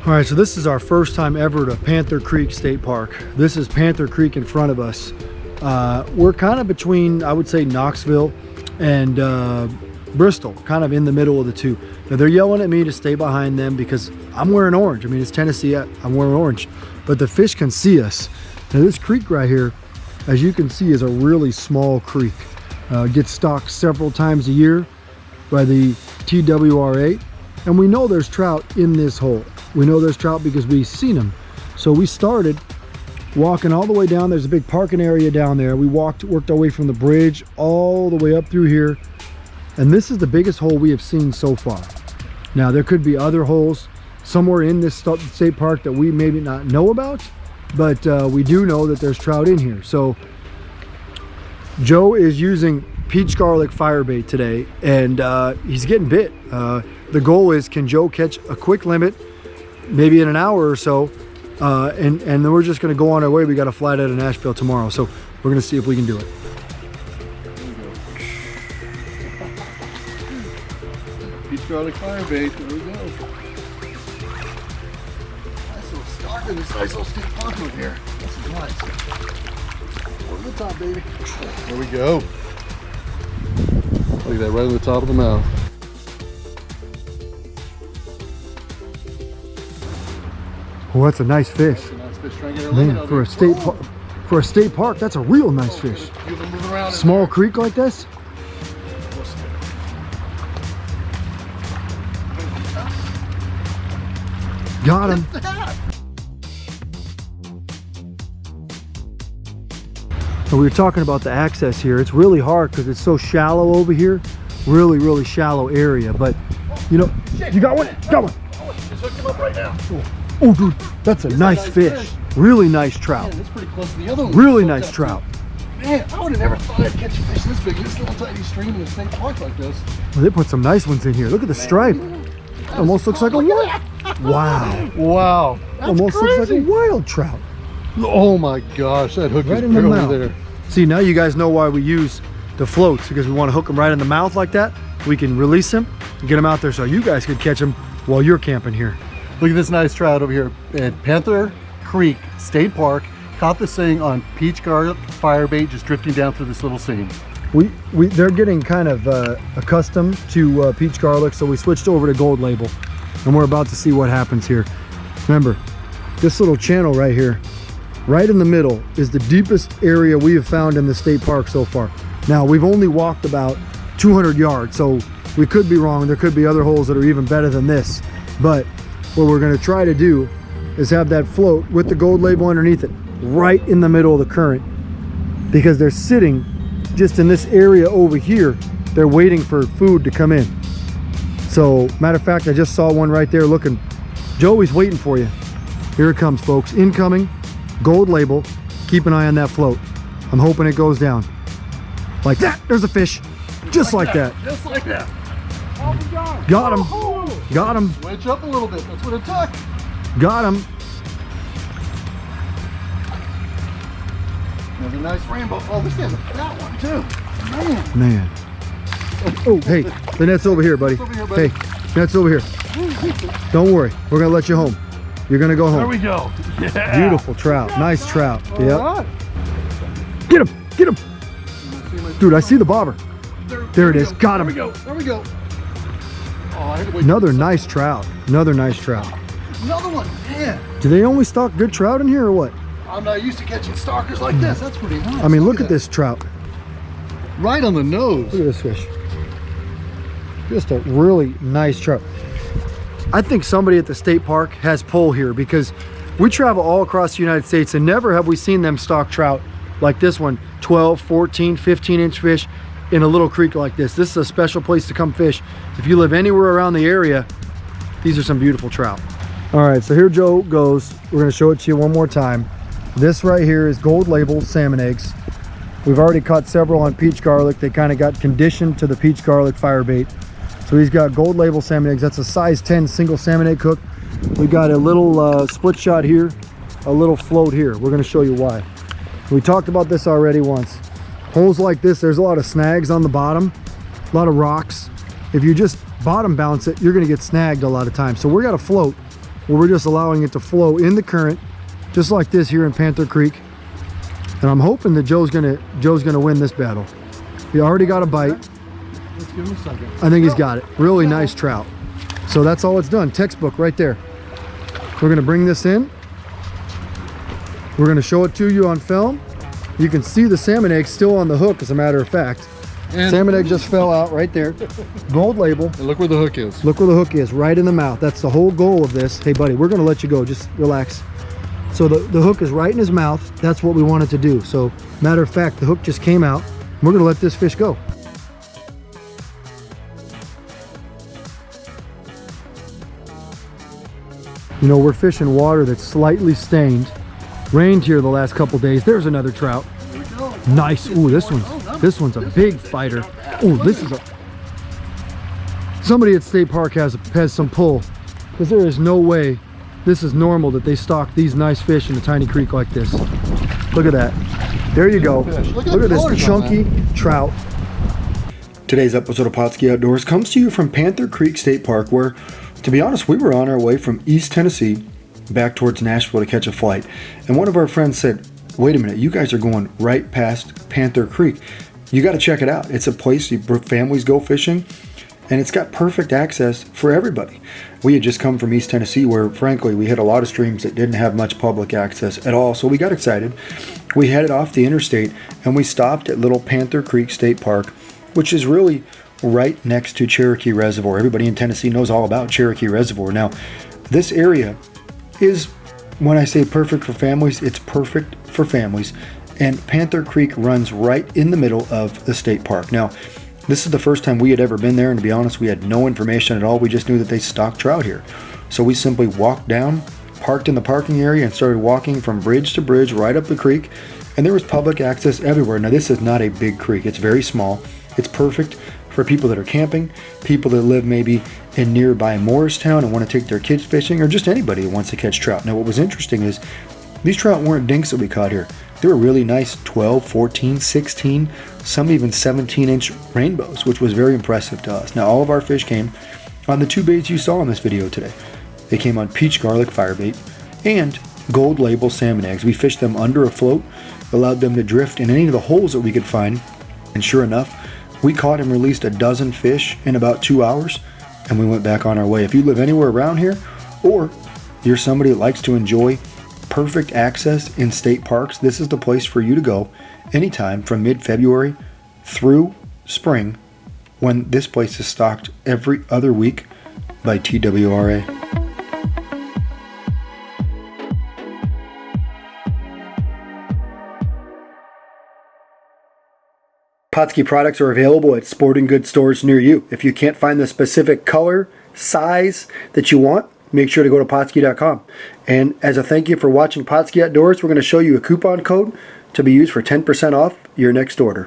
All right, so this is our first time ever to Panther Creek State Park. This is Panther Creek in front of us. We're kind of between, I would say, Knoxville and Bristol, kind of in the middle of the two. Now they're yelling at me to stay behind them because I'm wearing orange. I mean, it's Tennessee, I'm wearing orange, but the fish can see us. Now this creek right here, as you can see, is a really small creek. Gets stocked several times a year by the TWRA, and we know there's trout in this hole. We know there's trout because we've seen them. So we started walking all the way down. There's a big parking area down there. We worked our way from the bridge all the way up through here. And this is the biggest hole we have seen so far. Now there could be other holes somewhere in this state park that we maybe not know about, but we do know that there's trout in here. So Joe is using peach garlic firebait today, and he's getting bit. The goal is, can Joe catch a quick limit, maybe in an hour or so, and then we're just going to go on our way. We got a flight out of Nashville tomorrow, so we're going to see if we can do it. Peach garlic firebait, there we go. Nice little stock in this nice little state park over here. This is nice. Over the top, baby. There we go. Look at that, right on the top of the mouth. Oh, that's a nice fish. That's a nice fish. Try and get her Man, for a state park, that's a real nice fish. Small creek like this. Got him. So we were talking about the access here. It's really hard because it's so shallow over here. Really shallow area. But you know, you got one. Got one. Just hooked him up right now. Oh, dude, that's a nice fish. Really nice trout. Man, that's pretty close to the other one. Really nice trout. Man, I would have never thought I'd catch a fish this big in this little tiny stream in a state park like this. Well, they put some nice ones in here. Look at the stripe. Almost looks like a wild. Wow. Wow. Almost looks like a wild trout. Oh my gosh, that hook Right is in the mouth. there. See, now you guys know why we use the floats, because we want to hook them right in the mouth like that. We can release them and get them out there so you guys could catch them while you're camping here. Look at this nice trout over here at Panther Creek State Park. Caught this thing on peach garlic firebait, just drifting down through this little seam. They're getting kind of accustomed to peach garlic, so we switched over to Gold Label, and we're about to see what happens here. Remember, this little channel right here, right in the middle, is the deepest area we have found in the state park so far. Now, we've only walked about 200 yards, so we could be wrong. There could be other holes that are even better than this, but what we're going to try to do is have that float with the Gold Label underneath it right in the middle of the current, because they're sitting just in this area over here. They're waiting for food to come in. So matter of fact, I just saw one right there looking. Joey's waiting for you. Here it comes, folks. Incoming. Gold Label. Keep an eye on that float. I'm hoping it goes down like that. There's a fish just like that. Just like that. Got him. Got him. Switch up a little bit. That's what it took. Got him. Another nice rainbow. Oh, this is a fat one too. Man. Oh, hey, the net's over here, buddy. Over here, buddy. Hey, net's over here. Don't worry, we're gonna let you home. You're gonna go home. There we go. Yeah. Beautiful trout, nice trout. All Yep. right. Get him, get him. Dude, I see the bobber. There it is. Got him. There we go. There we go. Oh, I had to wait Another nice trout. Another nice trout. Another one. Man. Do they only stock good trout in here or what? I'm not used to catching stalkers like this. That's pretty nice. I mean, look at this trout. Right on the nose. Look at this fish. Just a really nice trout. I think somebody at the state park has pull here, because we travel all across the United States and never have we seen them stock trout like this one. 12, 14, 15-inch fish in a little creek like this. This is a special place to come fish. If you live anywhere around the area, these are some beautiful trout. All right, so here Joe goes. We're gonna show it to you one more time. This right here is Gold Label salmon eggs. We've already caught several on peach garlic. They kind of got conditioned to the peach garlic firebait. So he's got Gold Label salmon eggs. That's a size 10 single salmon egg cook. We got a little split shot here, a little float here. We're gonna show you why. We talked about this already once. Holes like this, there's a lot of snags on the bottom, a lot of rocks. If you just bottom bounce it, you're gonna get snagged a lot of times. So we got a float where we're just allowing it to flow in the current, just like this here in Panther Creek. And I'm hoping that Joe's gonna win this battle. He already got a bite. Let's give him a second. I think he's got it. Really nice trout. So that's all it's done. Textbook right there. We're gonna bring this in. We're gonna show it to you on film. You can see the salmon egg still on the hook, as a matter of fact. And salmon egg just fell out right there. Gold label. and look where the hook is. Look where the hook is, right in the mouth. That's the whole goal of this. Hey buddy, we're gonna let you go, just relax. So the hook is right in his mouth. That's what we wanted to do. So matter of fact, the hook just came out. We're gonna let this fish go. You know, we're fishing water that's slightly stained. Rained here the last couple days. There's another trout. Nice. Ooh, this one's a big fighter. Ooh, this is a... Somebody at State Park has some pull, because there is no way this is normal that they stock these nice fish in a tiny creek like this. Look at that. There you go. Look at this chunky trout. Today's episode of Pautzke Outdoors comes to you from Panther Creek State Park, where, to be honest, we were on our way from East Tennessee back towards Nashville to catch a flight. And one of our friends said, wait a minute, you guys are going right past Panther Creek. You got to check it out. It's a place families go fishing, and it's got perfect access for everybody. We had just come from East Tennessee, where frankly we had a lot of streams that didn't have much public access at all, so we got excited. We headed off the interstate and we stopped at little Panther Creek State Park, which is really right next to Cherokee Reservoir. Everybody in Tennessee knows all about Cherokee Reservoir. Now, this area is, when I say perfect for families, it's perfect for families. And Panther Creek runs right in the middle of the state park. Now, this is the first time we had ever been there, and to be honest, we had no information at all. We just knew that they stock trout here. So we simply walked down, parked in the parking area, and started walking from bridge to bridge right up the creek. And there was public access everywhere. Now, this is not a big creek. It's very small. It's perfect for people that are camping, people that live maybe in nearby Morristown and want to take their kids fishing, or just anybody who wants to catch trout. Now, what was interesting is these trout weren't dinks that we caught here. They were really nice 12, 14, 16, some even 17-inch rainbows, which was very impressive to us. Now, all of our fish came on the two baits you saw in this video today. They came on peach garlic firebait and gold label salmon eggs. We fished them under a float, allowed them to drift in any of the holes that we could find, and sure enough, we caught and released a dozen fish in about 2 hours, and we went back on our way. If you live anywhere around here, or you're somebody that likes to enjoy perfect access in state parks, this is the place for you to go anytime from mid-February through spring, when this place is stocked every other week by TWRA. Pautzke products are available at sporting goods stores near you. If you can't find the specific color, size that you want, make sure to go to Pautzke.com. And as a thank you for watching Pautzke Outdoors, we're going to show you a coupon code to be used for 10% off your next order.